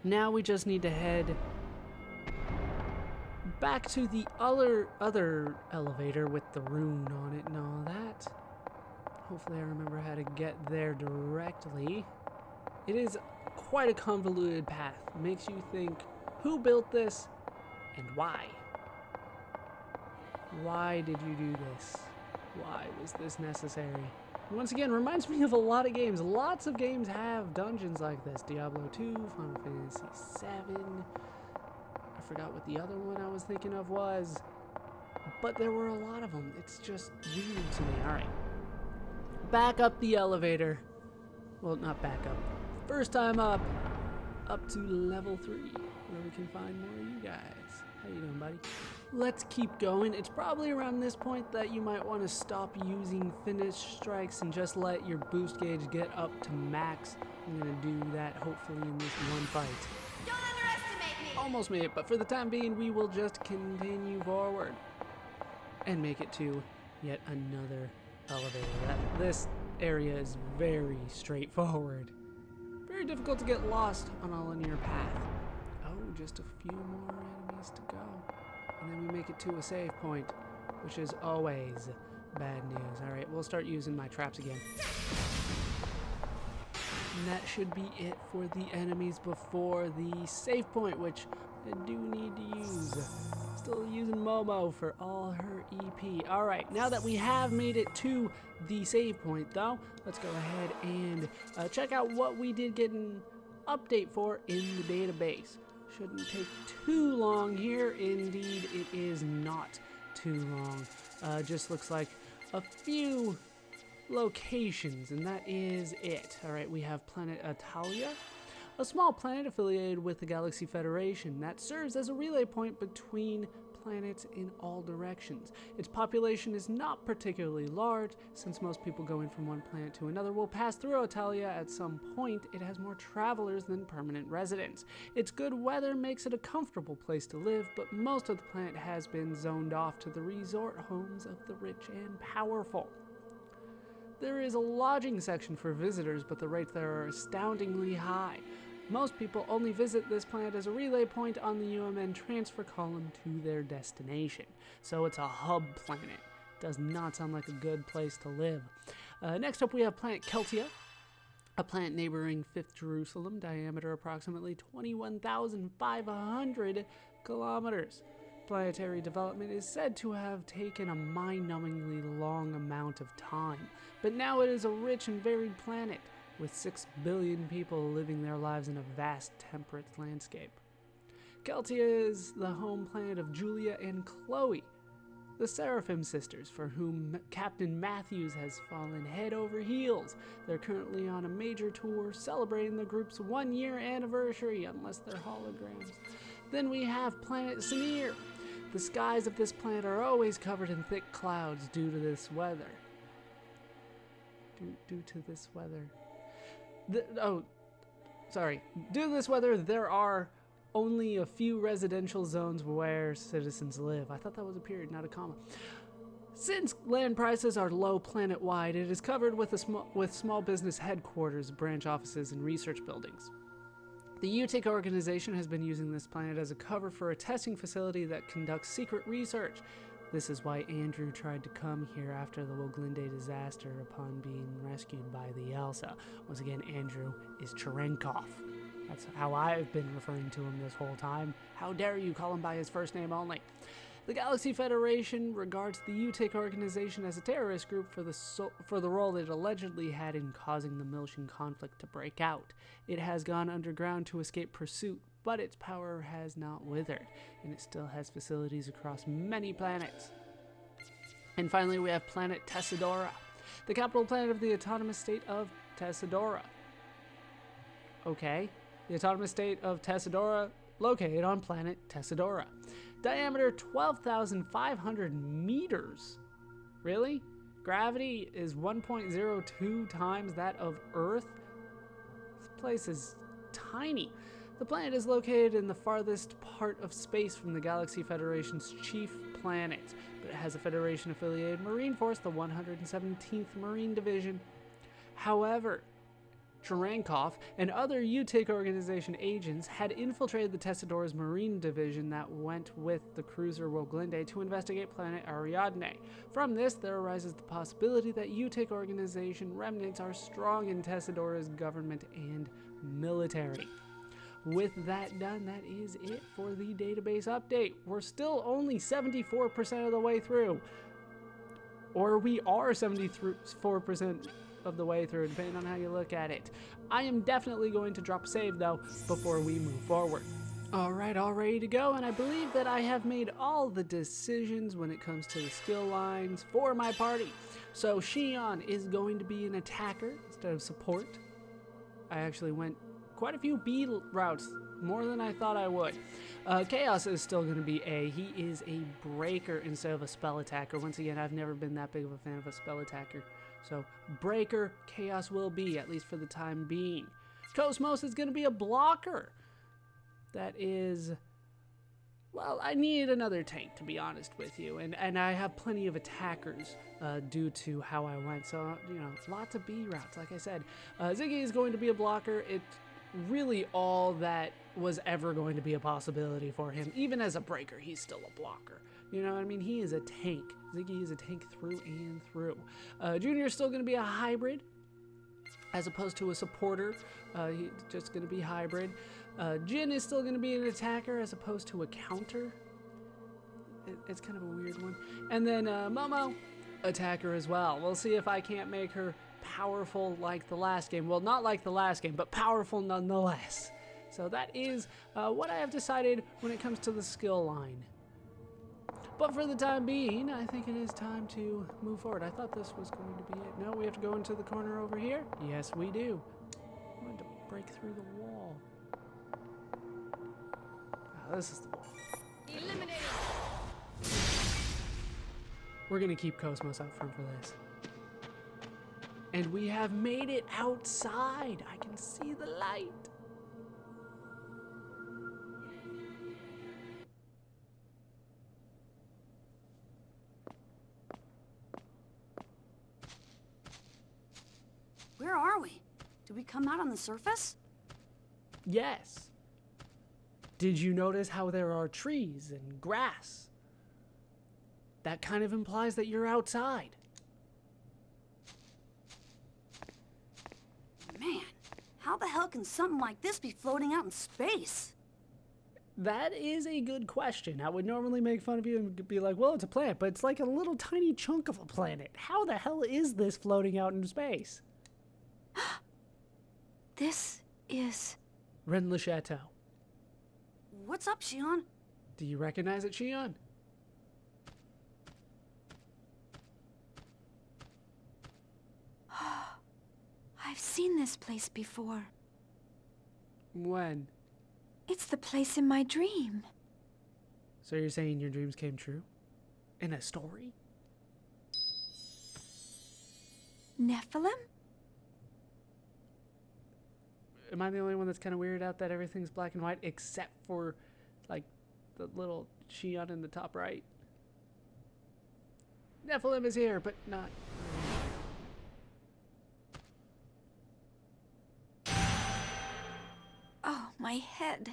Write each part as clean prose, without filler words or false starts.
Now we just need to head back to the other elevator with the rune on it and all that. Hopefully I remember how to get there directly. It is quite a convoluted path. It makes you think, who built this and why? Why did you do this? Why was this necessary? Once again, reminds me of a lot of games. Lots of games have dungeons like this. Diablo 2, Final Fantasy 7. I forgot what the other one I was thinking of was. But there were a lot of them. It's just weird to me. Alright. Back up the elevator. Well, not back up. First time up. Up to level 3. Where we can find more of you guys. How you doing, buddy? Let's keep going. It's probably around this point that you might want to stop using finish strikes and just let your boost gauge get up to max. I'm going to do that hopefully in this one fight. Don't underestimate me! Almost made it, but for the time being, we will just continue forward and make it to yet another elevator. This area is very straightforward. Very difficult to get lost on a linear path. Oh, just a few more enemies to go. And then we make it to a save point, which is always bad news. Alright, we'll start using my traps again. And that should be it for the enemies before the save point, which I do need to use. Still using Momo for all her EP. Alright, now that we have made it to the save point, though, let's go ahead and check out what we did get an update for in the database. Shouldn't take too long here. Indeed, it is not too long. Just looks like a few locations, and that is it. Alright, we have planet Italia, a small planet affiliated with the Galaxy Federation that serves as a relay point between planets in all directions. Its population is not particularly large, since most people going from one planet to another will pass through Italia at some point. It has more travelers than permanent residents. Its good weather makes it a comfortable place to live, but most of the planet has been zoned off to the resort homes of the rich and powerful. There is a lodging section for visitors, but the rates there are astoundingly high. Most people only visit this planet as a relay point on the UMN transfer column to their destination. So it's a hub planet. Does not sound like a good place to live. Next up we have planet Keltia, a planet neighboring 5th Jerusalem, diameter approximately 21,500 kilometers. Planetary development is said to have taken a mind-numbingly long amount of time, but now it is a rich and varied planet, with 6 billion people living their lives in a vast temperate landscape. Keltia is the home planet of Julia and Chloe, the Seraphim sisters, for whom Captain Matthews has fallen head over heels. They're currently on a major tour celebrating the group's 1-year anniversary, unless they're holograms. Then we have planet Sinir. The skies of this planet are always covered in thick clouds due to this weather. Due to this weather. Due to this weather, there are only a few residential zones where citizens live. I thought that was a period, not a comma. Since land prices are low planet-wide, it is covered with small business headquarters, branch offices, and research buildings. The UTIC organization has been using this planet as a cover for a testing facility that conducts secret research. This is why Andrew tried to come here after the Woglinde disaster upon being rescued by the Elsa. Once again, Andrew is Cherenkov. That's how I've been referring to him this whole time. How dare you call him by his first name only? The Galaxy Federation regards the UTIC organization as a terrorist group for the role it allegedly had in causing the Miltian conflict to break out. It has gone underground to escape pursuit, but its power has not withered, and it still has facilities across many planets. And finally, we have planet Tessidora, the capital planet of the autonomous state of Tessidora. Okay, the autonomous state of Tessidora, located on planet Tessidora. Diameter 12,500 meters. Really? Gravity is 1.02 times that of Earth? This place is tiny. The planet is located in the farthest part of space from the Galaxy Federation's chief planets, but it has a Federation-affiliated Marine Force, the 117th Marine Division. However, Cherankov, and other UTIC organization agents had infiltrated the Testador's marine division that went with the cruiser Woglinde to investigate planet Ariadne. From this, there arises the possibility that UTIC organization remnants are strong in Testador's government and military. With that done, that is it for the database update. We're still only 74% of the way through. Or we are 74% of the way through, depending on how you look at it. I am definitely going to drop save, though, before we move forward. Alright, all ready to go, and I believe that I have made all the decisions when it comes to the skill lines for my party. So Xion is going to be an attacker instead of support. I actually went quite a few B routes, more than I thought I would. Chaos is still going to be A. He is a breaker instead of a spell attacker. Once again, I've never been that big of a fan of a spell attacker. So breaker, Chaos will be, at least for the time being. Cosmos is going to be a blocker. That is, well, I need another tank, to be honest with you. And I have plenty of attackers due to how I went. So, you know, lots of B routes, like I said. Ziggy is going to be a blocker. It's really all that was ever going to be a possibility for him. Even as a breaker, he's still a blocker. You know what I mean? He is a tank. Ziggy is a tank through and through. Junior is still going to be a hybrid as opposed to a supporter. He's just going to be hybrid. Jin is still going to be an attacker as opposed to a counter. It's kind of a weird one. And then Momo, attacker as well. We'll see if I can't make her powerful like the last game. Well, not like the last game, but powerful nonetheless. So that is what I have decided when it comes to the skill line. But for the time being, I think it is time to move forward. I thought this was going to be it. No, we have to go into the corner over here. Yes, we do. I'm going to break through the wall. Oh, this is the wall. Eliminated. We're going to keep Cosmos out front for this. And we have made it outside. I can see the light. Where are we? Did we come out on the surface? Yes. Did you notice how there are trees and grass? That kind of implies that you're outside. Man, how the hell can something like this be floating out in space? That is a good question. I would normally make fun of you and be like, well, it's a planet, but it's like a little tiny chunk of a planet. How the hell is this floating out in space? This is... Rennes-Le-Château. What's up, Xion? Do you recognize it, Xion? I've seen this place before. When? It's the place in my dream. So you're saying your dreams came true? In a story? Nephilim? Am I the only one that's kind of weirded out that everything's black and white except for, like, the little Xion in the top right? Nephilim is here, but not... Oh, my head.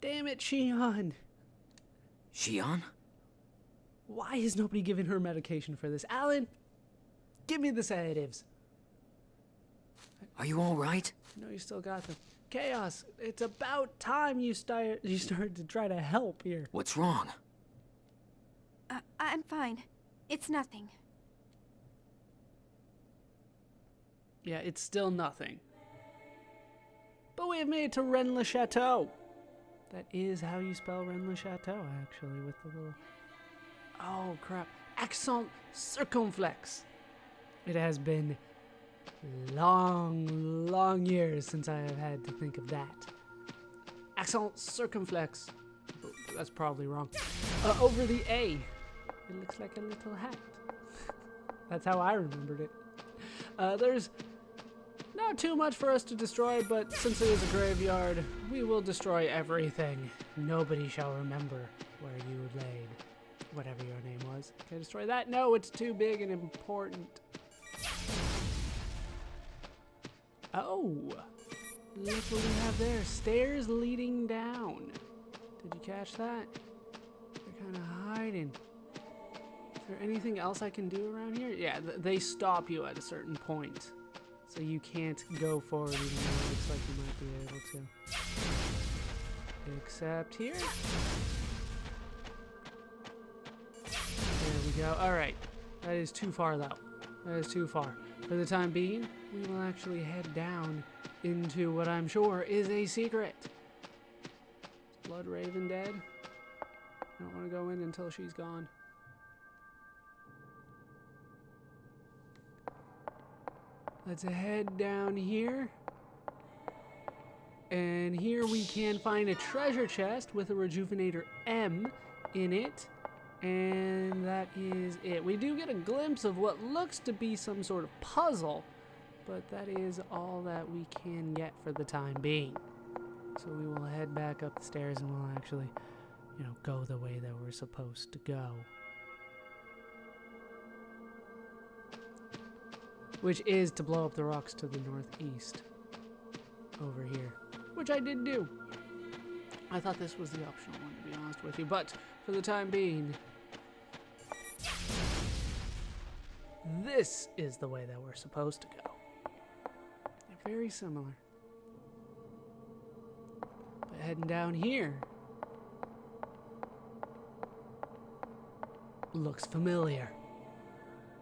Damn it, Xion. Xion? Why is nobody giving her medication for this? Alan, give me the sedatives. Are you all right? No, you still got them. Chaos, it's about time you started to try to help here. What's wrong? I'm fine. It's nothing. Yeah, it's still nothing. But we have made it to Rennes-Le-Château. That is how you spell Rennes-Le-Château, actually, with the little... Oh, crap. Accent circumflex. It has been long years since I have had to think of that. Accent circumflex. Oh, that's probably wrong. Over the A. It looks like a little hat. That's how I remembered it. There's not too much for us to destroy, but since it is a graveyard, we will destroy everything. Nobody shall remember where you laid whatever your name was. Can I destroy that? No, it's too big and important. Oh, look what we have there. Stairs leading down. Did you catch that? They're kind of hiding. Is there anything else I can do around here? Yeah, they stop you at a certain point. So you can't go forward even though it looks like you might be able to. Except here. There we go. Alright. That is too far though. That is too far. For the time being, we will actually head down into what I'm sure is a secret. Is Blood Raven dead? I don't want to go in until she's gone. Let's head down here. And here we can find a treasure chest with a Rejuvenator M in it. And that is it. We do get a glimpse of what looks to be some sort of puzzle, but that is all that we can get for the time being. So we will head back up the stairs and we'll actually, go the way that we're supposed to go. Which is to blow up the rocks to the northeast over here, which I did do. I thought this was the optional one, to be honest with you, but for the time being, this is the way that we're supposed to go. They're very similar. But heading down here looks familiar.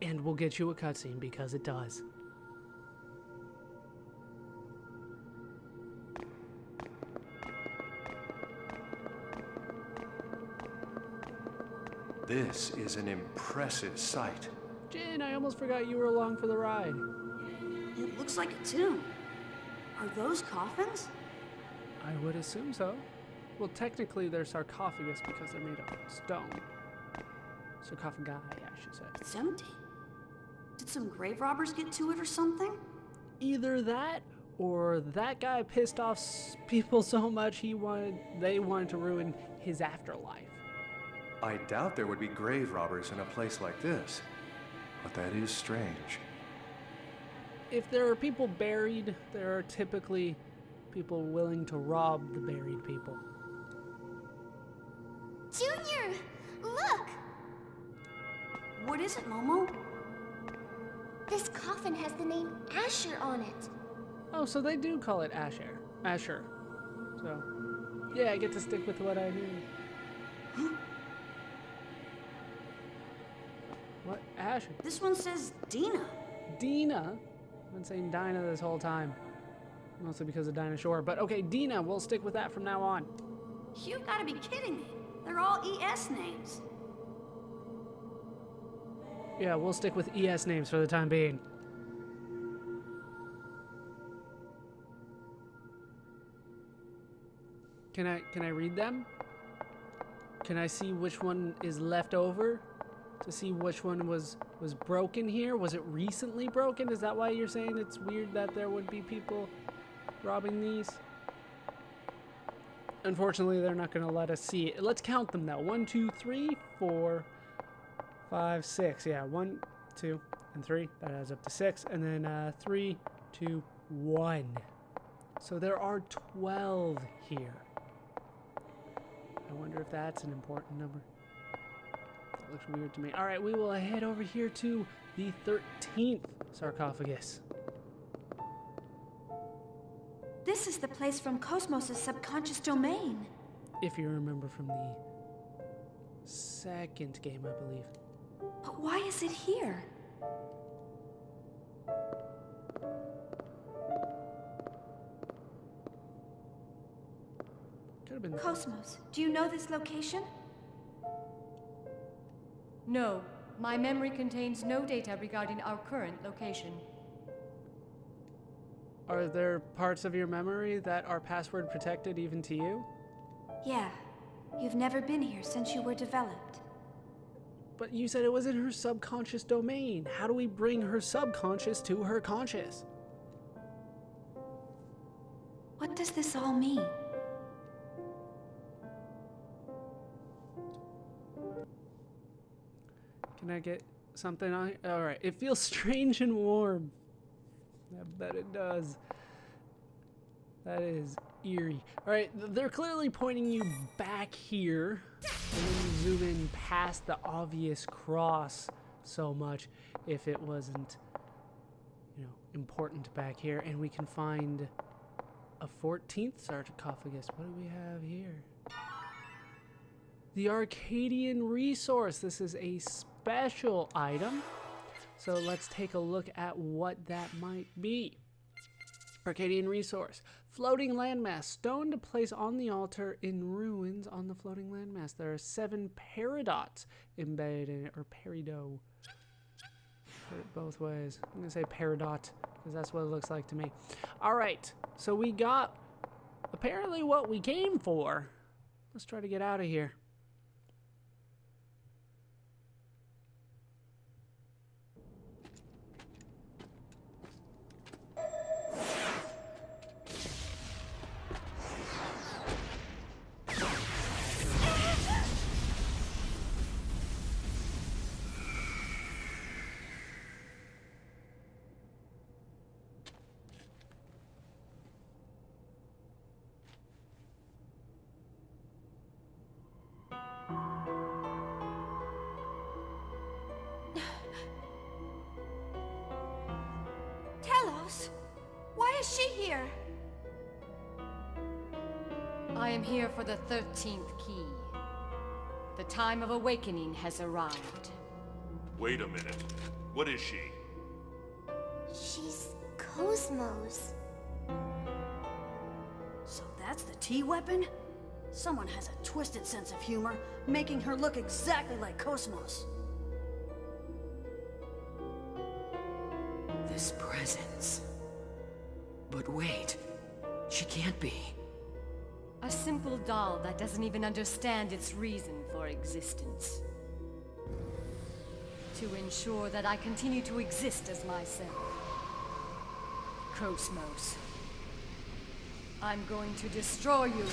And we'll get you a cutscene because it does. This is an impressive sight. Jin, I almost forgot you were along for the ride. It looks like a tomb. Are those coffins? I would assume so. Well, technically they're sarcophagus because they're made of stone. Sarcophagi, I should say. It's empty. Did some grave robbers get to it or something? Either that, or that guy pissed off people so much they wanted to ruin his afterlife. I doubt there would be grave robbers in a place like this, but that is strange. If there are people buried, there are typically people willing to rob the buried people. Junior, look! What is it, Momo? This coffin has the name Asher on it. Oh, so they do call it Asher. Asher. So, yeah, I get to stick with what I knew. What? Asher? This one says Dina. Dina? I've been saying Dinah this whole time. Mostly because of Dinah Shore. But okay, Dina, we'll stick with that from now on. You've got to be kidding me. They're all ES names. Yeah, we'll stick with ES names for the time being. Can I read them? Can I see which one is left over? To see which one was broken here? Was it recently broken? Is that why you're saying it's weird that there would be people robbing these? Unfortunately, they're not going to let us see it. Let's count them now. 1, 2, 3, 4, 5, 6. Yeah, 1, 2, and 3. That adds up to 6. And then 3, 2, 1. So there are 12 here. I wonder if that's an important number. That looks weird to me. All right, we will head over here to the 13th sarcophagus. This is the place from Cosmos' subconscious domain. If you remember from the second game, I believe. But why is it here? Could have been. Cosmos, do you know this location? No, my memory contains no data regarding our current location. Are there parts of your memory that are password protected even to you? Yeah. You've never been here since you were developed. But you said it was in her subconscious domain. How do we bring her subconscious to her conscious? What does this all mean? Can I get something on here? Alright, it feels strange and warm. I bet it does. That is eerie. Alright, they're clearly pointing you back here. And then you zoom in past the obvious cross so much if it wasn't, you know, important back here. And we can find a 14th sarcophagus. What do we have here? The Arcadian resource. This is a special item. So let's take a look at what that might be. Arcadian resource. Floating landmass. Stone to place on the altar in ruins on the floating landmass. There are 7 peridots embedded in it, or perido. Put it both ways. I'm going to say peridot, because that's what it looks like to me. Alright, so we got apparently what we came for. Let's try to get out of here. Telos? Why is she here? I am here for the 13th key. The time of awakening has arrived. Wait a minute. What is she? She's Cosmos. So that's the T-weapon? Someone has a twisted sense of humor, making her look exactly like Cosmos. This presence. But wait, she can't be. A simple doll that doesn't even understand its reason for existence. To ensure that I continue to exist as myself. Cosmos. I'm going to destroy you.